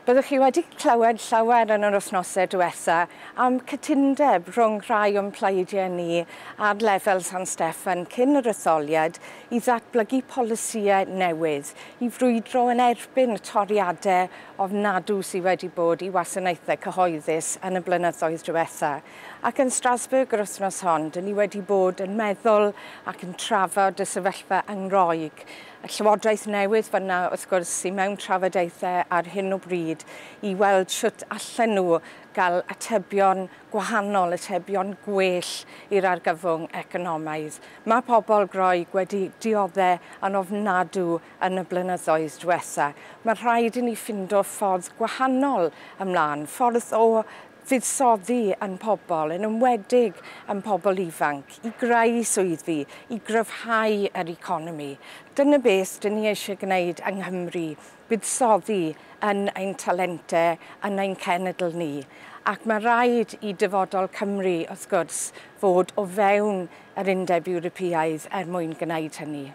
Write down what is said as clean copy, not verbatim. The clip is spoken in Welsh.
Byddwch chi wedi clywed llawer yn yr wythnosau diwethaf am gytundeb rhwng rhai o'n plaidiau ni ar lefel San Steffan cyn yr etholiad i ddatblygu polisïau newydd i frwydro yn erbyn y toriadau ofnadw sydd wedi bod i wasanaethau cyhoeddus yn y blynyddoedd diwethaf. Ac yn Strasbourg yr wythnos hon, dyn ni wedi bod yn meddwl ac yn trafod y sefyllfa yng Nghroeg. Y llywodraeth newydd fyna wrth gwrs sy'n mewn trafodaethau ar hyn o bryd i weld sut allan nhw gael atebion gwahanol, atebion gwell i'r argyfwng economaidd. Mae pobl Groeg wedi dioddau yn ofnadw yn y blynyddoedd diwethaf. Mae rhaid i ni ffindo ffordd gwahanol ymlaen, ffordd o fuddsoddi yn pobl, yn enwedig yn pobl ifanc, i greu swyddi, i gryfhau yr economi. Dyna beth dyn ni eisiau gwneud yng Nghymru, buddsoddi yn ein talentau, yn ein cenedl ni. Ac mae rhaid i dyfodol Cymru, wrth gwrs, fod o fewn yr Undeb Ewropeaidd mwyn gwneud hynny.